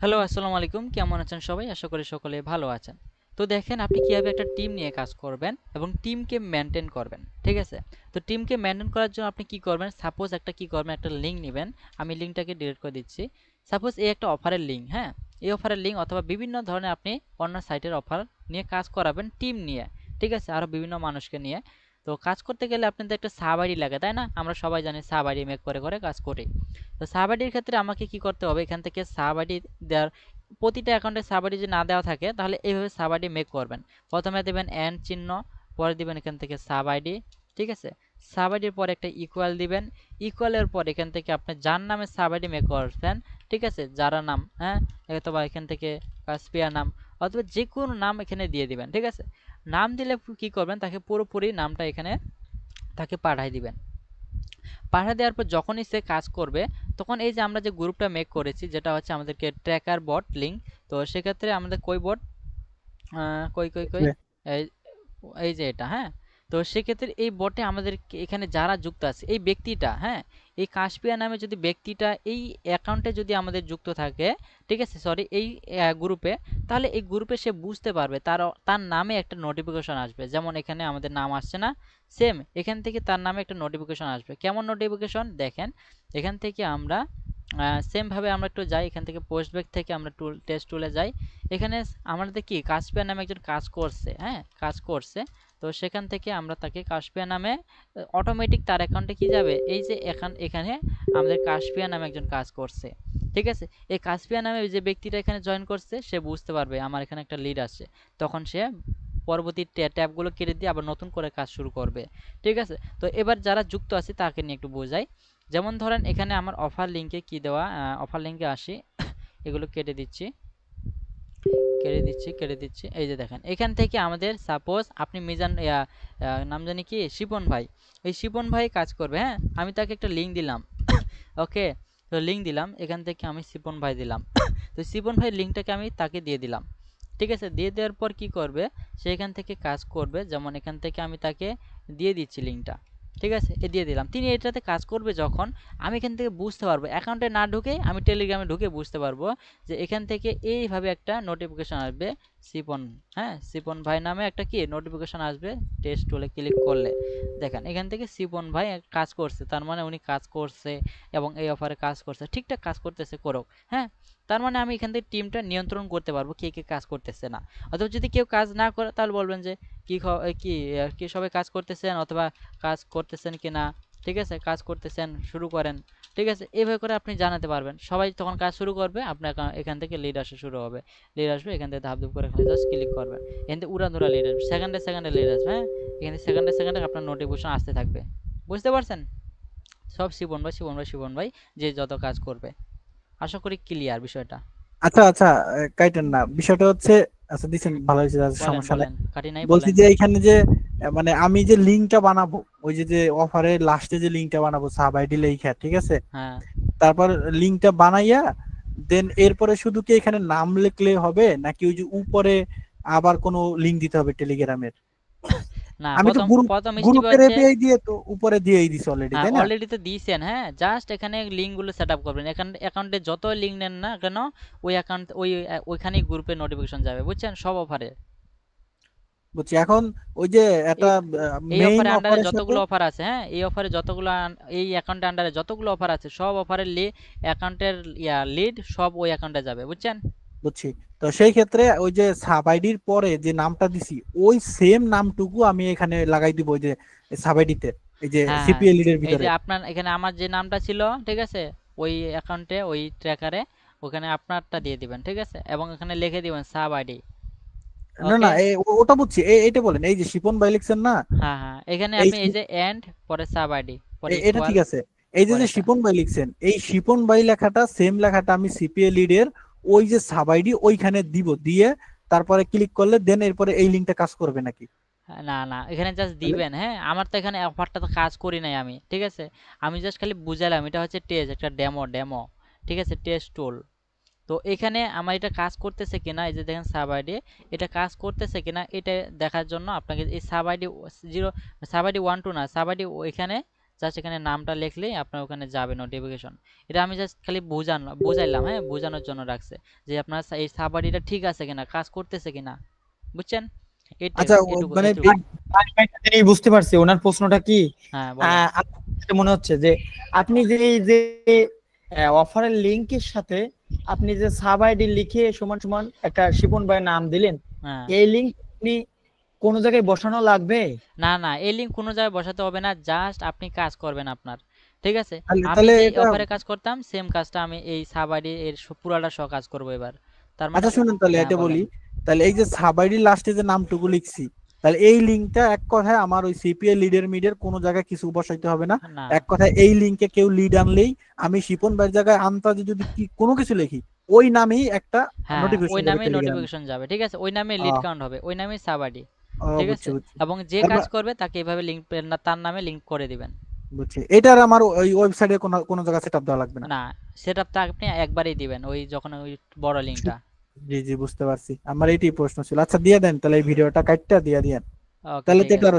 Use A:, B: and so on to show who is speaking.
A: Hello, আসসালামু আলাইকুম। কেমন আছেন সবাই? আশা করি সকলে ভালো আছেন। তো দেখেন আপনি কিভাবে একটা টিম নিয়ে কাজ করবেন এবং টিমকে মেনটেন করবেন। ঠিক আছে? তো টিমকে মেনটেন করার জন্য আপনি কি করবেন? সাপোজ একটা লিঙ্ক নিবেন। আমি লিঙ্কটাকে ডিলিট করে দিচ্ছি। সাপোজ এই একটা অফারের লিঙ্ক, হ্যাঁ? এই অফারের লিঙ্ক অথবা বিভিন্ন ধরনের আপনি অন্য সাইটের অফার নিয়ে কাজ করাবেন টিম নিয়ে। ঠিক আছে? আরো বিভিন্ন মানুষকে নিয়ে। তো কাজ করতে গেলে আপনাদের একটা সাব আইডি লাগে, তাই না? আমরা সবাই জানি সাব আইডি মেক করে কাজ করি। তো সাব আইডির ক্ষেত্রে আমাকে কি করতে হবে? এখান থেকে সাব আইডি দেওয়ার প্রতিটা অ্যাকাউন্টে সাব আইডি যদি না দেওয়া থাকে তাহলে এইভাবে সাব আইডি মেক করবেন। প্রথমে দেবেন এন্ড চিহ্ন, পরে দিবেন এখান থেকে সাব আইডি। ঠিক আছে? সাব আইডির পরে একটা ইকুয়াল দিবেন। ইকুয়ালের পর এখান থেকে আপনি যার নামে সাব আইডি মেক করছেন, ঠিক আছে, যারা নাম, হ্যাঁ, অথবা এখান থেকে কাসপিয়া নাম অথবা যে কোনো নাম এখানে দিয়ে দিবেন। ঠিক আছে? নাম দিলে কি করবেন, তাকে পুরোপুরি নামটা এখানে তাকে পাঠাই দিবেন। পাঠা দেওয়ার পর যখনই সে কাজ করবে তখন এই যে আমরা যে গ্রুপটা মেক করেছি যেটা হচ্ছে আমাদেরকে ট্র্যাকার বট লিঙ্ক। তো সেক্ষেত্রে আমাদের কই বট, কই এই এই যে এটা, হ্যাঁ। তো সেক্ষেত্রে এই বটে আমাদের এখানে যারা যুক্ত আছে এই ব্যক্তিটা, হ্যাঁ, এই কাশপিয়া নামে যদি ব্যক্তিটা এই অ্যাকাউন্টে যদি আমাদের যুক্ত থাকে, ঠিক আছে, সরি, এই গ্রুপে, তাহলে এই গ্রুপে সে বুঝতে পারবে তার তার নামে একটা নোটিফিকেশন আসবে। যেমন এখানে আমাদের নাম আসছে না, সেম এখান থেকে তার নামে একটা নোটিফিকেশন আসবে। কেমন নোটিফিকেশন দেখেন, এখান থেকে আমরা সেম ভাবে আমরা একটু যাই, এখান থেকে পোস্ট ব্যাক থেকে আমরা টেস্ট টুলে যাই। এখানে আমাদের কি কাশপিয়া নামে একজন কাজ করছে, হ্যাঁ, কাজ করছে। তো সেখান থেকে আমরা তাকে কাশপিয়া নামে অটোমেটিক তার অ্যাকাউন্টে কি যাবে, এই যে এখানে আমাদের কাশপিয়া নামে একজন কাজ করছে। ঠিক আছে? এই কাশপিয়া নামে যে ব্যক্তিটা এখানে জয়েন করছে সে বুঝতে পারবে আমার এখানে একটা লিড আছে। তখন সে পরবর্তী ট্যাবগুলো কেটে দিয়ে আবার নতুন করে কাজ শুরু করবে। ঠিক আছে? তো এবার যারা যুক্ত আছে তাকে নিয়ে একটু বোঝাই। যেমন ধরেন এখানে আমার অফার লিঙ্কে কি দেওয়া, অফার লিঙ্কে আসি, এগুলো কেটে দিচ্ছি। এই যে দেখেন এখান থেকে আমাদের সাপোজ আপনি মিজান নাম জানি কি শিপন ভাই, এই শিপন ভাই কাজ করবে, হ্যাঁ। আমি তাকে একটা লিঙ্ক দিলাম। ওকে, তো লিঙ্ক দিলাম, এখান থেকে আমি শিপন ভাই দিলাম। তো শিপন ভাই লিঙ্কটাকে আমি তাকে দিয়ে দিলাম। ঠিক আছে? দিয়ে দেওয়ার পর কি করবে, সে এখান থেকে কাজ করবে। যেমন এখান থেকে আমি তাকে দিয়ে দিচ্ছি লিঙ্কটা। ঠিক আছে? দিয়ে দিলাম। তিনি এটাতে কাজ করবে যখন, আমি এখান থেকে বুঝতে পারবো, অ্যাকাউন্টে না ঢুকে আমি টেলিগ্রামে ঢুকে বুঝতে পারবো যে এখান থেকে এইভাবে একটা নোটিফিকেশন আসবে সিপন, হ্যাঁ, সিপন ভাই নামে একটা কি নোটিফিকেশন আসবে। টেস্ট টুলে ক্লিক করলে দেখেন এখান থেকে সিপন ভাই কাজ করছে, তার মানে উনি কাজ করছে এবং এই অফারে কাজ করছে, ঠিকঠাক কাজ করতেছে, করুক, হ্যাঁ। তার মানে আমি এখান থেকে টিমটা নিয়ন্ত্রণ করতে পারবো কে কে কাজ করতেছে না। অথবা যদি কেউ কাজ না করে তাহলে বলবেন যে কি কি সবাই কাজ করতেছেন অথবা কাজ করতেছেন কি না। ঠিক আছে? কাজ করতেছেন, শুরু করেন। ঠিক আছে? এভাবে করে আপনি জানাতে পারবেন, সবাই তখন কাজ শুরু করবে, আপনার এখান থেকে লিড আসা শুরু হবে। লিড আসবে, এখান থেকে ধাপ ধাপ করে খালি জাস্ট ক্লিক করবেন, এখান থেকে উড়াধুরা লিড আসবে, সেকেন্ডে সেকেন্ডে লিড আসবে, হ্যাঁ। এখানে সেকেন্ডে সেকেন্ডে আপনার নোটিফিকেশন আসতে থাকবে। বুঝতে পারছেন? সব শিবন ভাই যে যত কাজ করবে। আশা করি ক্লিয়ার বিষয়টা।
B: আচ্ছা আচ্ছা, কাইটেন না বিষয়টা হচ্ছে। আচ্ছা দিছেন, ভালো হয়েছে, আচ্ছা,
A: বলেন
B: সমস্যা নাই।
A: বলেন, কাটি নাই,
B: বলছি
A: বলেন।
B: যে এখানে যে মানে আমি যে লিঙ্কটা বানাবো, ওই যে যে অফারের লাস্টে যে লিঙ্কটা বানাবো সাব আইডি লেখা, ঠিক আছে।
A: হ্যাঁ,
B: তারপর লিঙ্কটা বানাইয়া দেন এরপরে শুধু কি এখানে নাম লিখলে হবে নাকি ওই যে উপরে আবার কোনো লিঙ্ক দিতে হবে টেলিগ্রামের?
A: না,
B: আমি তো
A: প্রথম প্রথম স্টেপ
B: গ্রুপের
A: হচ্ছে,
B: এপিআই দিয়ে তো উপরে দিয়েই দিছি অলরেডি,
A: হ্যাঁ,
B: তাই না?
A: অলরেডি তো দিয়েছেন, হ্যাঁ, জাস্ট এখানে লিঙ্কগুলো সেট আপ করবেন। এখান অ্যাকাউন্টে যত লিঙ্ক নেন না কেন, ওই অ্যাকাউন্ট ওইখানেই গ্রুপে নোটিফিকেশন যাবে, বুঝছেন, সব অফারে।
B: বুঝছি। এখন ওই যে একটা
A: এই এই
B: মেইন
A: অফারে আন্ডারে
B: অফারের সাথে,
A: যতগুলো অফার আছে, হ্যাঁ, এই অফারে যতগুলো এই অ্যাকাউন্টের আন্ডারে যতগুলো অফার আছে সব অফারের অ্যাকাউন্টের লিড সব ওই অ্যাকাউন্টে যাবে, বুঝছেন।
B: বুঝছি। তো সেই ক্ষেত্রে ওই যে সাব আইডির পরে যে নামটা দিছি ওই সেম নামটুকু আমি এখানে লাগাই দিব ওই যে সাব আইডিতে, এই যে
A: হ্যাঁ হ্যাঁ,
B: সিপিএল এর
A: এই
B: ভিতরে।
A: যে আপনার এখানে আমার যে নামটা ছিল, ঠিক আছে, ওই অ্যাকাউন্টে ওই ট্র্যাকারে ওখানে আপনারটা দিয়ে দিবেন, ঠিক আছে, এবং এখানে লিখে দিবেন সাব আইডি।
B: না না,
A: ওকে,
B: ওটা বুঝছি, এইটা বলেন, এই যে শিপন বাই লিখছেন না,
A: হ্যাঁ হ্যাঁ, এখানে
B: এই
A: আপনি এই যে এন্ড, পরে সাব আইডি, পরে
B: এটা
A: ইকুয়াল,
B: ঠিক আছে। এই যে যে
A: পরেরটা।
B: শিপন বাই লিখছেন, এই শিপন বাই লেখাটা সেম লেখাটা আমি সিপিএল লিডের ওই যে সাব আইডি ওইখানে দিব, দিয়ে তারপরে ক্লিক করলে দেন এরপরে এই লিংকটা কাজ করবে নাকি?
A: না না, এখানে জাস্ট
B: তাহলে
A: দিবেন, হ্যাঁ। আমার তো এখানে অফারটা তো কাজ করি নাই আমি, ঠিক আছে। আমি জাস্ট খালি বুঝালাম এটা হচ্ছে টেস্ট, একটা ডেমো, ঠিক আছে, টেস্ট টুল। তো এখানে আমার এটা কাজ করতেছে কিনা, এই যে দেখেন সাব আইডি, এটা কাজ করতেছে কিনা এটা দেখার জন্য আপনাকে এই সাব আইডি 0, সাব আইডি 1 2 না, সাব আইডি এখানে জাস্ট এখানে নামটা লিখলেই আপনার ওখানে যাবে নোটিফিকেশন। এটা আমি জাস্ট খালি বুঝাইলাম, হ্যাঁ, বোঝানোর জন্য রাখছে যে আপনার এই সাব আইডিটা ঠিক আছে কিনা, কাজ করতেছে কিনা, বুঝছেন? এটুকু
B: আচ্ছা
A: এটুকু
B: মানে
A: এটুকু।
C: আমি একটা জিনিস বুঝতে পারছি, ওনার প্রশ্নটা কি
A: হ্যাঁ বলেন।
C: আমার কাছে মনে হচ্ছে যে আপনি যে এই যে অফারের লিংকের সাথে আপনি যে সাব আইডি লিখে সমান সমান একটা শিপন ভাইয়ের নাম দিলেন,
A: হ্যাঁ,
C: এই লিংক আপনি কোন জায়গায় বসানো লাগবে?
A: না না, এই লিঙ্ক কোনো জায়গায় বসাতে হবে না, জাস্ট আপনি কাজ করবেন আপনার, ঠিক আছে?
B: তাহলে
A: আমি
B: তাহলে
A: যে
B: এটা
A: অফারে কাজ করতাম সেম কাজটা আমি এই সাব আইডি এর পুরাটা সহ কাজ করবো এবার। তার মানে
B: আচ্ছা শুনুন তাহলে
A: হ্যাঁ
B: এটা
A: বলেন।
B: বলি, তাহলে এই যে সাবাইডি লাস্টে যে নামটুকু লিখছি, তাহলে এই লিঙ্কটা এক কথায় আমার ওই সিপিএ লিডের মিডের কোনো জায়গায় কিছু বসাইতে হবে না।
A: না,
B: এক কথায় এই লিঙ্কে কেউ লিড আনলেই আমি শিপন ভাইয়ের জায়গায় আনতাজে যদি কোনো কিছু লিখি ওই নামেই একটা
A: হ্যাঁ
B: নোটিফিকেশন
A: ওই
B: যাবে
A: নামে
B: টেলিগ্রামে।
A: নোটিফিকেশন যাবে, ঠিক আছে? ওই নামে লিড কাউন্ট হবে, ওই নামে সাব আইডি, ঠিক
B: বুঝছি
A: আছে?
B: বুঝছি।
A: এবং যে কাজ
B: তারপর
A: করবে তাকে এভাবে লিঙ্ক, তার নামে লিঙ্ক করে দিবেন।
B: বুঝছি, এটার আমার ওই ওয়েবসাইটে কোনো কোনো জায়গায় সেটআপ দেওয়া লাগবে না।
A: না, সেটআপটা আপনি একবারই দিবেন ওই যখন ওই বড় লিঙ্কটা।
B: জি জি বুঝতে পারছি, আমার এইটাই প্রশ্ন ছিল। আচ্ছা দিয়ে দেন তাহলে, এই ভিডিওটা কাটটা দিয়ে দিয়েন,
A: ওকে,
B: তাহলে
A: ঠিক
B: তো
A: আছে।
B: এটা